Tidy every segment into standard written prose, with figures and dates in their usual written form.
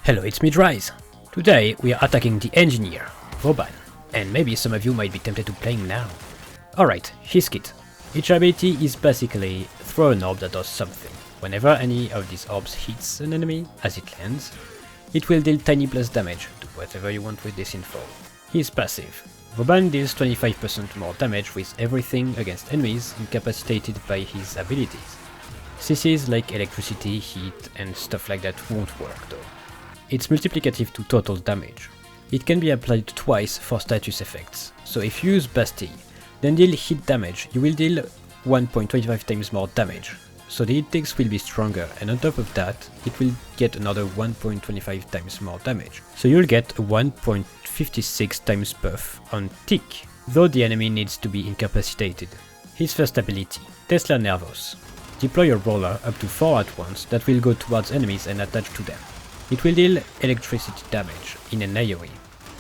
Hello, it's me, Dries. Today we are attacking the engineer, Vauban, and maybe some of you might be tempted to play him now. Alright, his kit. Each ability is basically throw an orb that does something. Whenever any of these orbs hits an enemy as it lands, it will deal tiny plus damage. Do whatever you want with this info. His passive. Vauban deals 25% more damage with everything against enemies incapacitated by his abilities. CCs like electricity, heat and stuff like that won't work though. It's multiplicative to total damage. It can be applied twice for status effects, so if you use Bastille, then deal hit damage, you will deal 1.25 times more damage, so the hit ticks will be stronger, and on top of that, it will get another 1.25 times more damage, so you'll get a 1.56 times buff on tick, though the enemy needs to be incapacitated. His first ability, Tesla Nervos. Deploy a roller up to 4 at once that will go towards enemies and attach to them. It will deal electricity damage in an AoE.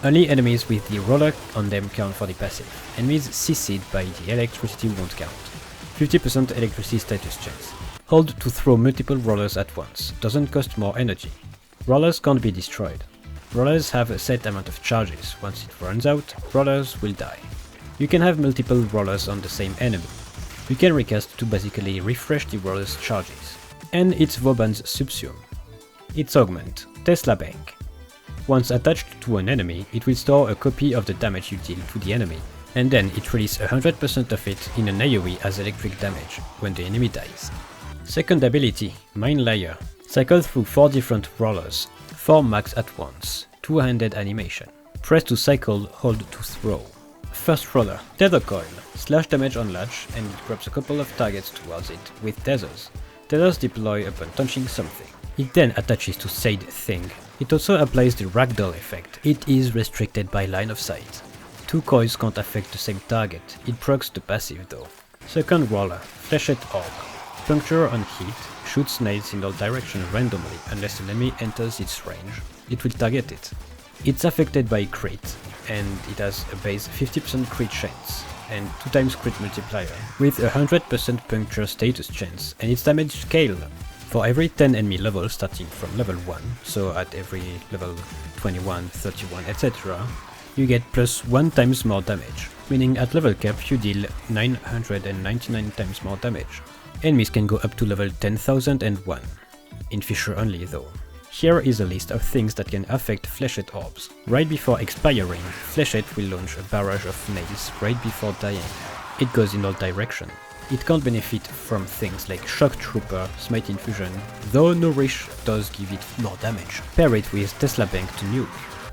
Only enemies with the roller on them count for the passive. Enemies CC'd by the electricity won't count. 50% electricity status chance. Hold to throw multiple rollers at once. Doesn't cost more energy. Rollers can't be destroyed. Rollers have a set amount of charges. Once it runs out, rollers will die. You can have multiple rollers on the same enemy. You can recast to basically refresh the roller's charges. And it's Vauban's Subsumed. Its augment, Tesla Bank. Once attached to an enemy, it will store a copy of the damage you deal to the enemy, and then it releases 100% of it in an AoE as electric damage when the enemy dies. Second ability, Mine Layer. Cycle through 4 different rollers, 4 max at once, 2-handed animation. Press to cycle, hold to throw. First roller, Tether Coil. Slash damage on latch and it grabs a couple of targets towards it with tethers. Tethers deploy upon touching something. It then attaches to said thing. It also applies the ragdoll effect. It is restricted by line of sight. 2 coils can't affect the same target. It procs the passive though. Second roller, Fleshed Orb. Puncture on hit, shoots nades in all directions randomly unless an enemy enters its range. It will target it. It's affected by crit, and it has a base 50% crit chance and 2 times crit multiplier with 100% puncture status chance, and its damage scale. For every 10 enemy levels starting from level 1, so at every level 21, 31, etc., you get plus 1 times more damage, meaning at level cap you deal 999 times more damage. Enemies can go up to level 10,001, in Fisher only though. Here is a list of things that can affect Fleshed Orbs. Right before expiring, Fleshed will launch a barrage of nails right before dying. It goes in all directions. It can't benefit from things like Shock Trooper, Smite Infusion, though Nourish does give it more damage. Pair it with Tesla Bank to nuke.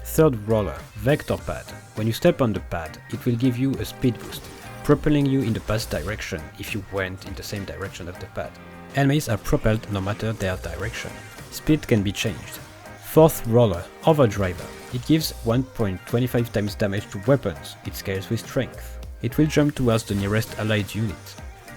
Third roller, Vector Pad. When you step on the pad, it will give you a speed boost, propelling you in the past direction if you went in the same direction of the pad. Enemies are propelled no matter their direction. Speed can be changed. Fourth roller, Overdriver. It gives 1.25 times damage to weapons. It scales with strength. It will jump towards the nearest allied unit.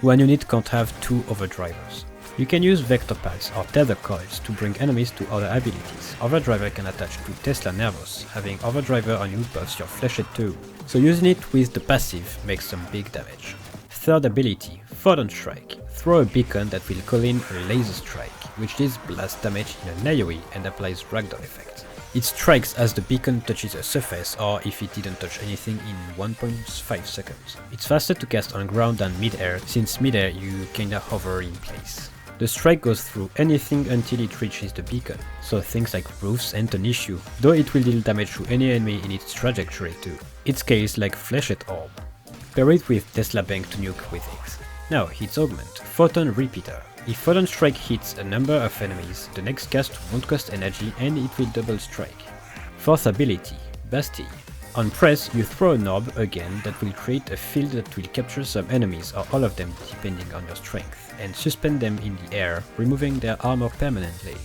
One unit can't have 2 overdrivers. You can use vector pads or tether coils to bring enemies to other abilities. Overdriver can attach to Tesla Nervos. Having Overdriver on you buffs your Fleshed too, so using it with the passive makes some big damage. Third ability, Photon Strike. Throw a beacon that will call in a laser strike, which deals blast damage in an AoE and applies ragdoll effect. It strikes as the beacon touches a surface or if it didn't touch anything in 1.5 seconds. It's faster to cast on ground than mid-air, since mid-air you kinda hover in place. The strike goes through anything until it reaches the beacon, so things like roofs ain't an issue, though it will deal damage to any enemy in its trajectory too. It scales like Fleshed Orb. Pair it with Tesla Bank to nuke with it. Now its augment, Photon Repeater. If Photon Strike hits a number of enemies, the next cast won't cost energy and it will double strike. Fourth ability, Bastille. On press, you throw an orb again that will create a field that will capture some enemies or all of them depending on your strength, and suspend them in the air, removing their armor permanently.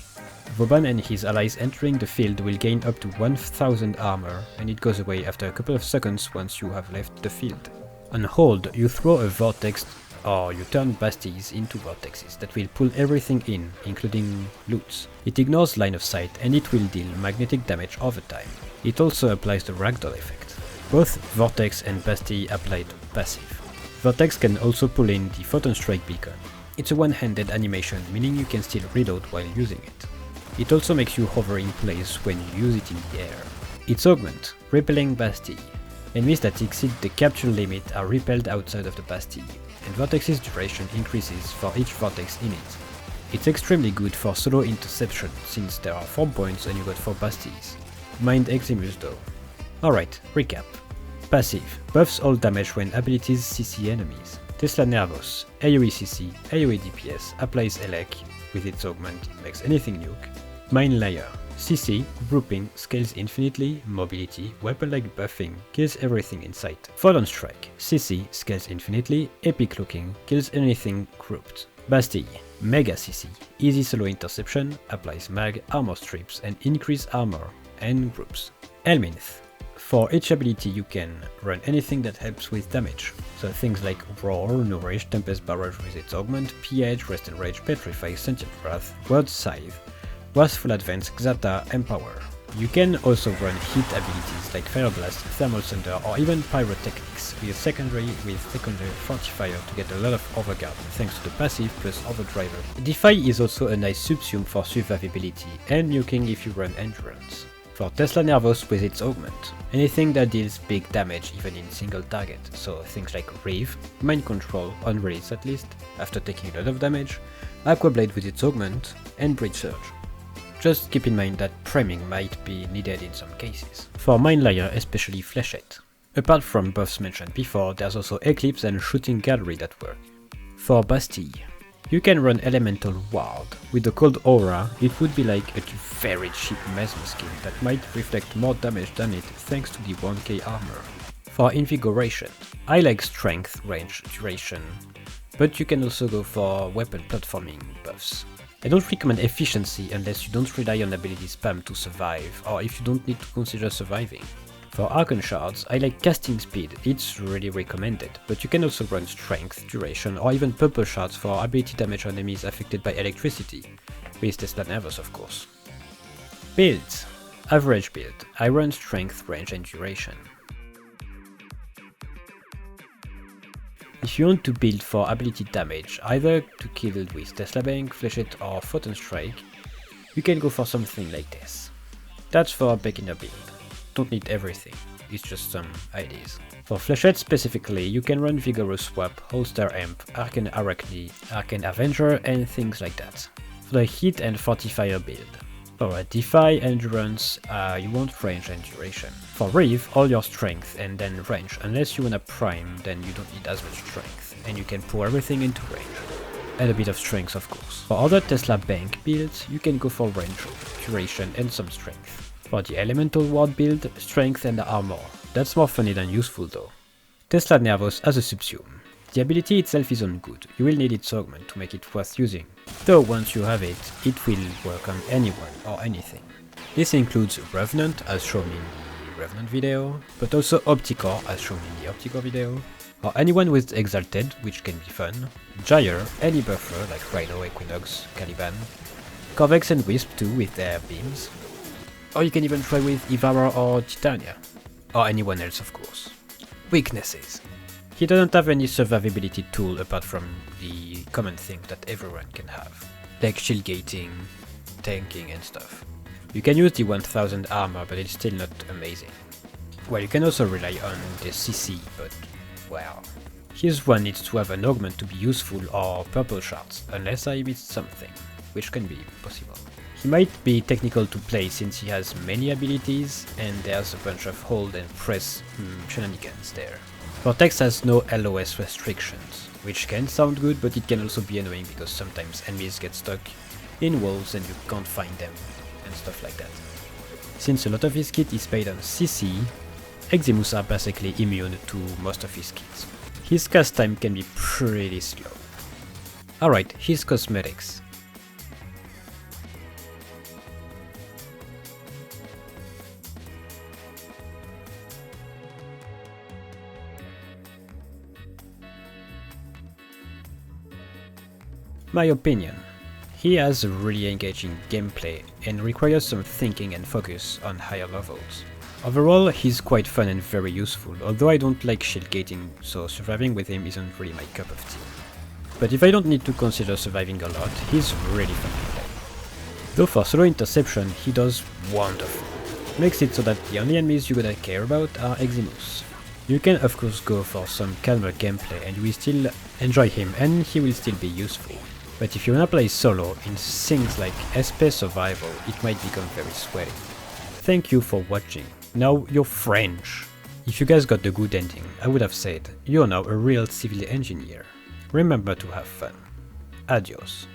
Vauban and his allies entering the field will gain up to 1000 armor, and it goes away after a couple of seconds once you have left the field. On hold, you throw a vortex or you turn Bastilles into vortexes that will pull everything in, including loots. It ignores line of sight and it will deal magnetic damage over time. It also applies the ragdoll effect. Both Vortex and Bastille apply to passive. Vortex can also pull in the Photon Strike beacon. It's a one-handed animation, meaning you can still reload while using it. It also makes you hover in place when you use it in the air. Its augment, repelling Bastille. Enemies that exceed the capture limit are repelled outside of the Bastille, and Vortex's duration increases for each vortex in it. It's extremely good for solo interception, since there are 4 points and you got 4 Bastilles. Mind Eximus though. Alright, recap. Passive, buffs all damage when abilities CC enemies. Tesla Nervos, AoE CC, AoE DPS, applies Elec, with its augment it makes anything nuke. Mind Layer, CC, grouping, scales infinitely, mobility, weapon-like buffing, kills everything in sight. Photon Strike, CC, scales infinitely, epic looking, kills anything grouped. Bastille, Mega CC, easy solo interception, applies mag, armor strips, and increase armor, and groups. Helminth, for each ability you can run anything that helps with damage, so things like Roar, Nourish, Tempest Barrage with its augment, PH, Rest and Rage, Petrify, Sentient Wrath, Word Scythe, Wrathful Advance, Xata, Empower. You can also run hit abilities like Fire Blast, Thermal Thunder, or even Pyrotechnics with secondary Fortifier to get a lot of overguard thanks to the passive plus Overdriver. Defy is also a nice subsume for survivability and nuking if you run Endurance. For Tesla Nervos with its augment, anything that deals big damage even in single target, so things like Reeve, Mind Control, on release at least, after taking a lot of damage, Aquablade with its augment, and Bridge Surge. Just keep in mind that priming might be needed in some cases. For Mind Layer, especially Flechette. Apart from buffs mentioned before, there's also Eclipse and Shooting Gallery that work. For Bastille, you can run Elemental Ward. With the Cold Aura, it would be like a very cheap Mesmer skin that might reflect more damage than it thanks to the 1k armor. For Invigoration, I like Strength, Range, Duration, but you can also go for weapon platforming buffs. I don't recommend Efficiency unless you don't rely on ability spam to survive, or if you don't need to consider surviving. For Archon Shards, I like Casting Speed, it's really recommended, but you can also run Strength, Duration, or even Purple Shards for ability damage on enemies affected by electricity, with Tesla Nervos of course. Builds. Average build, I run Strength, Range and Duration. If you want to build for ability damage, either to kill with Tesla Bank, Flechette or Photon Strike, you can go for something like this. That's for a beginner build. Don't need everything, it's just some ideas. For Flechette specifically, you can run Vigorous Swap, Holster Amp, Arcane Arachne, Arcane Avenger and things like that. For the Hit and Fortifier build. For a Defy Endurance, you want Range and Duration. For Reeve, all your Strength and then Range, unless you wanna Prime, then you don't need as much Strength, and you can pour everything into Range. And a bit of Strength of course. For other Tesla Bank builds, you can go for Range, Duration and some Strength. For the Elemental Ward build, Strength and Armor. That's more funny than useful though. Tesla Nervos as a subsume. The ability itself isn't good, you will need its augment to make it worth using. Though once you have it, it will work on anyone or anything. This includes Revenant as shown in the Revenant video, but also Opticor as shown in the Opticor video, or anyone with Exalted, which can be fun, Gyre, any buffer like Rhino, Equinox, Caliban, Corvex and Wisp too with their beams, or you can even try with Ivara or Titania, or anyone else of course. Weaknesses. He doesn't have any survivability tool apart from the common thing that everyone can have, like shield gating, tanking and stuff. You can use the 1000 armor, but it's still not amazing. Well, you can also rely on the CC, but well. His one needs to have an augment to be useful or purple shards, unless I missed something, which can be possible. He might be technical to play since he has many abilities, and there's a bunch of hold and press shenanigans there. Vortex has no LOS restrictions, which can sound good, but it can also be annoying because sometimes enemies get stuck in walls and you can't find them, and stuff like that. Since a lot of his kit is based on CC, Eximus are basically immune to most of his kits. His cast time can be pretty slow. Alright, his cosmetics. My opinion. He has a really engaging gameplay and requires some thinking and focus on higher levels. Overall, he's quite fun and very useful, although I don't like shield gating, so surviving with him isn't really my cup of tea. But if I don't need to consider surviving a lot, he's really fun to play. Though for solo interception he does wonderful. Makes it so that the only enemies you're gonna care about are Eximus. You can of course go for some calmer gameplay and you will still enjoy him and he will still be useful. But if you wanna play solo in things like SP survival, it might become very sweaty. Thank you for watching. Now you're French. If you guys got the good ending, I would have said, you're now a real civil engineer. Remember to have fun. Adios.